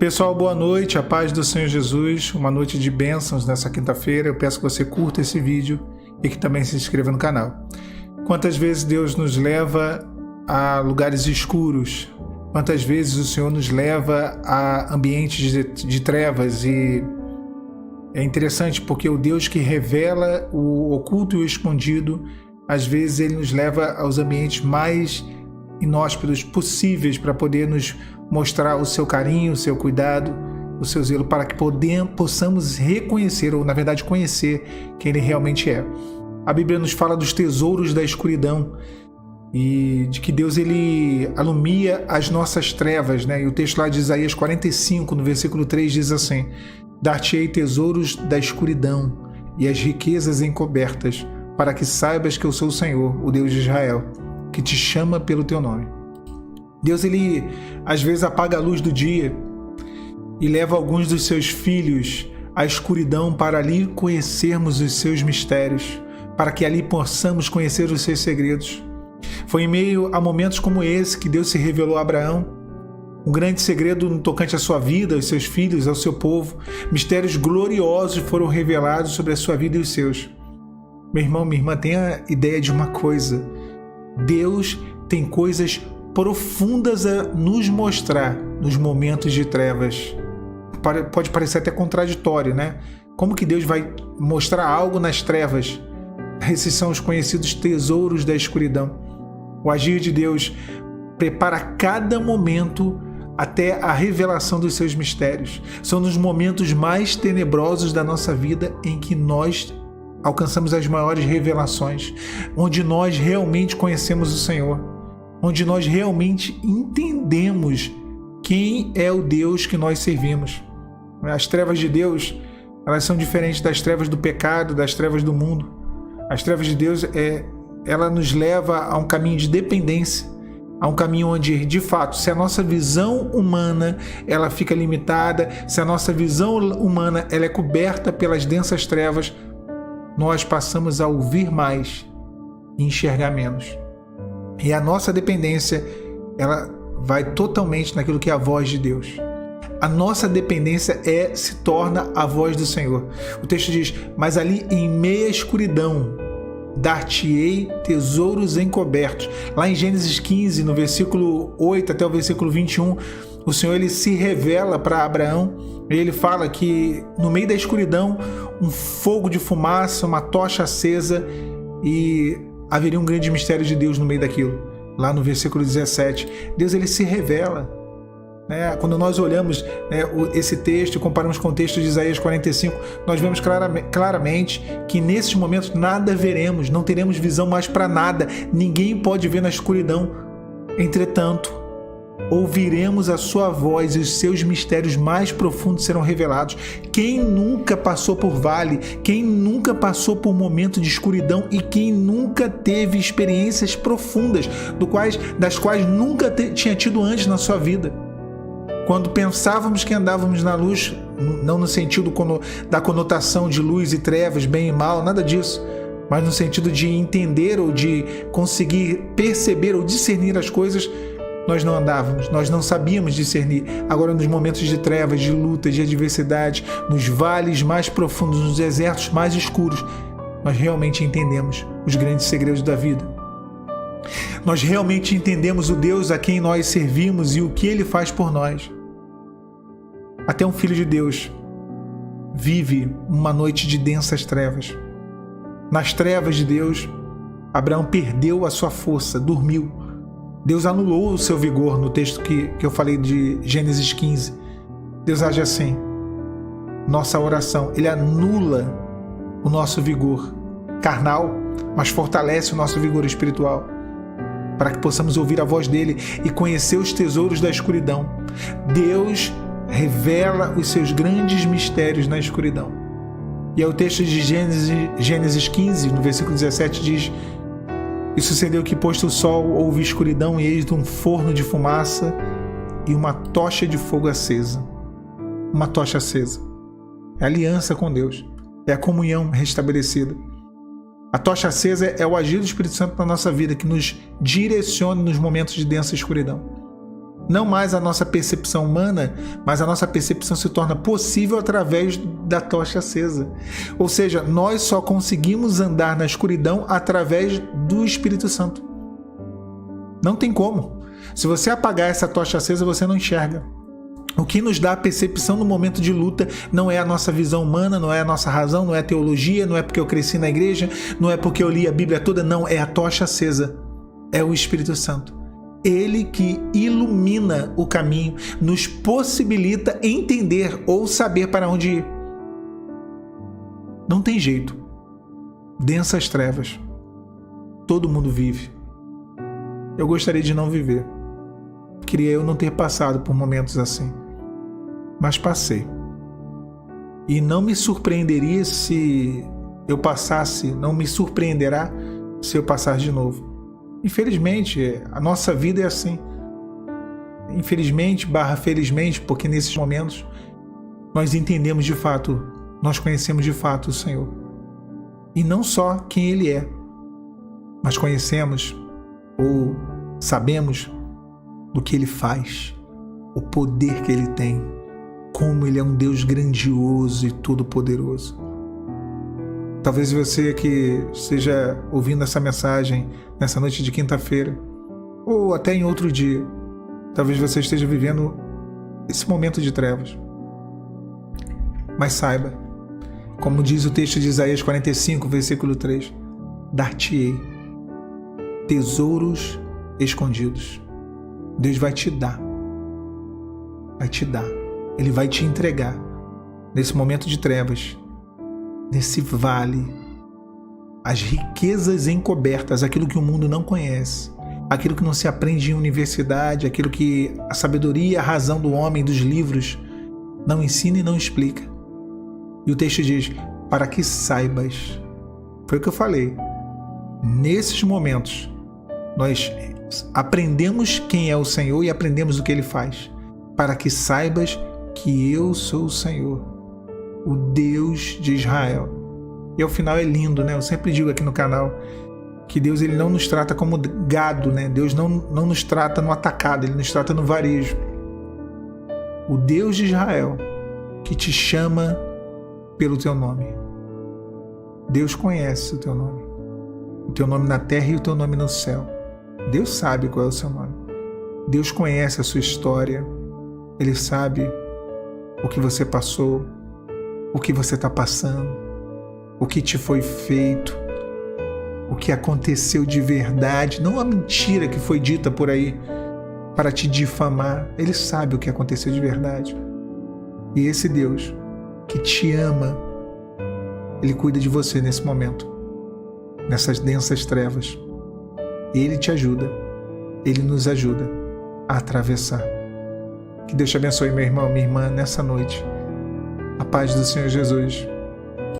Pessoal, boa noite, a paz do Senhor Jesus, uma noite de bênçãos nessa quinta-feira. Eu peço que você curta esse vídeo e que também se inscreva no canal. Quantas vezes Deus nos leva a lugares escuros, quantas vezes o Senhor nos leva a ambientes de trevas, e é interessante porque o Deus que revela o oculto e o escondido, às vezes ele nos leva aos ambientes mais inóspitos possíveis para poder nos mostrar o seu carinho, o seu cuidado, o seu zelo, para que possamos reconhecer, ou na verdade conhecer, quem ele realmente é. A Bíblia nos fala dos tesouros da escuridão e de que Deus ele alumia as nossas trevas, né? E o texto lá de Isaías 45, no versículo 3, diz assim: dar-te-ei tesouros da escuridão e as riquezas encobertas, para que saibas que eu sou o Senhor, o Deus de Israel, que te chama pelo teu nome. Deus, ele às vezes apaga a luz do dia e leva alguns dos seus filhos à escuridão para ali conhecermos os seus mistérios, para que ali possamos conhecer os seus segredos. Foi em meio a momentos como esse que Deus se revelou a Abraão, um grande segredo no tocante à sua vida, aos seus filhos, ao seu povo. Mistérios gloriosos foram revelados sobre a sua vida e os seus. Meu irmão, minha irmã, tenha ideia de uma coisa: Deus tem coisas profundas a nos mostrar nos momentos de trevas. Pode parecer até contraditório, né? Como que Deus vai mostrar algo nas trevas? Esses são os conhecidos tesouros da escuridão. O agir de Deus prepara cada momento até a revelação dos seus mistérios. São nos momentos mais tenebrosos da nossa vida em que nós alcançamos as maiores revelações, onde nós realmente conhecemos o Senhor, onde nós realmente entendemos quem é o Deus que nós servimos. As trevas de Deus, elas são diferentes das trevas do pecado, das trevas do mundo. As trevas de Deus, ela nos leva a um caminho de dependência, a um caminho onde, de fato, se a nossa visão humana ela fica limitada, se a nossa visão humana ela é coberta pelas densas trevas, nós passamos a ouvir mais e enxergar menos. E a nossa dependência, ela vai totalmente naquilo que é a voz de Deus. A nossa dependência se torna a voz do Senhor. O texto diz: mas ali em meia escuridão dar-te-ei tesouros encobertos. Lá em Gênesis 15, no versículo 8 até o versículo 21, o Senhor ele se revela para Abraão. E ele fala que no meio da escuridão, um fogo de fumaça, uma tocha acesa, e haveria um grande mistério de Deus no meio daquilo. Lá no versículo 17, Deus ele se revela. Quando nós olhamos esse texto e comparamos com o texto de Isaías 45, nós vemos claramente que nesses momentos nada veremos, não teremos visão mais para nada, ninguém pode ver na escuridão. Entretanto, ouviremos a sua voz e os seus mistérios mais profundos serão revelados. Quem nunca passou por vale, quem nunca passou por momento de escuridão e quem nunca teve experiências profundas das quais nunca tinha tido antes na sua vida? Quando pensávamos que andávamos na luz, não no sentido da conotação de luz e trevas, bem e mal, nada disso, mas no sentido de entender ou de conseguir perceber ou discernir as coisas, nós não andávamos, nós não sabíamos discernir. Agora, nos momentos de trevas, de luta, de adversidade, nos vales mais profundos, nos desertos mais escuros, nós realmente entendemos os grandes segredos da vida. Nós realmente entendemos o Deus a quem nós servimos e o que Ele faz por nós. Até um filho de Deus vive uma noite de densas trevas. Nas trevas de Deus, Abraão perdeu a sua força, dormiu. Deus anulou o seu vigor, no texto que eu falei de Gênesis 15. Deus age assim. Nossa oração, Ele anula o nosso vigor carnal, mas fortalece o nosso vigor espiritual, para que possamos ouvir a voz dEle e conhecer os tesouros da escuridão. Deus revela os seus grandes mistérios na escuridão. E aí o texto de Gênesis 15, no versículo 17, diz: e sucedeu que, posto o sol, houve escuridão, e eis um forno de fumaça e uma tocha de fogo acesa. Uma tocha acesa. É a aliança com Deus. É a comunhão restabelecida. A tocha acesa é o agir do Espírito Santo na nossa vida, que nos direciona nos momentos de densa escuridão. não mais a nossa percepção humana, mas a nossa percepção se torna possível através da tocha acesa. Ou seja, nós só conseguimos andar na escuridão através do Espírito Santo. Não tem como. Se você apagar essa tocha acesa, você não enxerga. O que nos dá a percepção no momento de luta não é a nossa visão humana, não é a nossa razão, não é a teologia, não é porque eu cresci na igreja, não é porque eu li a Bíblia toda, não, é a tocha acesa. É o Espírito Santo. Ele que ilumina o caminho, nos possibilita entender ou saber para onde ir. Não tem jeito. Densas trevas. Todo mundo vive. Eu gostaria de não viver. Queria eu não ter passado por momentos assim. Mas passei. E não me surpreenderia se eu passasse, não me surpreenderá se eu passar de novo. Infelizmente, a nossa vida é assim. Infelizmente, felizmente, porque nesses momentos nós entendemos de fato, nós conhecemos de fato o Senhor. E não só quem Ele é, mas conhecemos ou sabemos do que Ele faz, o poder que Ele tem, como Ele é um Deus grandioso e todo-poderoso. Talvez você que esteja ouvindo essa mensagem nessa noite de quinta-feira, ou até em outro dia, talvez você esteja vivendo esse momento de trevas. Mas saiba, como diz o texto de Isaías 45, versículo 3, dar-te-ei tesouros escondidos. Deus vai te dar. Vai te dar. Ele vai te entregar nesse momento de trevas, nesse vale, as riquezas encobertas, aquilo que o mundo não conhece, aquilo que não se aprende em universidade, aquilo que a sabedoria e a razão do homem, dos livros, não ensina e não explica. E o texto diz, para que saibas. Foi o que eu falei. Nesses momentos, nós aprendemos quem é o Senhor e aprendemos o que Ele faz. Para que saibas que eu sou o Senhor, o Deus de Israel. E ao final é lindo, né? Eu sempre digo aqui no canal que Deus ele não nos trata como gado, né? Deus não nos trata no atacado, Ele nos trata no varejo. O Deus de Israel que te chama pelo teu nome. Deus conhece o teu nome na terra e o teu nome no céu. Deus sabe qual é o seu nome. Deus conhece a sua história. Ele sabe o que você passou, o que você está passando, o que te foi feito, o que aconteceu de verdade, não a mentira que foi dita por aí para te difamar. Ele sabe o que aconteceu de verdade. E esse Deus que te ama, Ele cuida de você nesse momento, nessas densas trevas. Ele te ajuda, Ele nos ajuda a atravessar. Que Deus te abençoe, meu irmão, minha irmã, nessa noite. A paz do Senhor Jesus.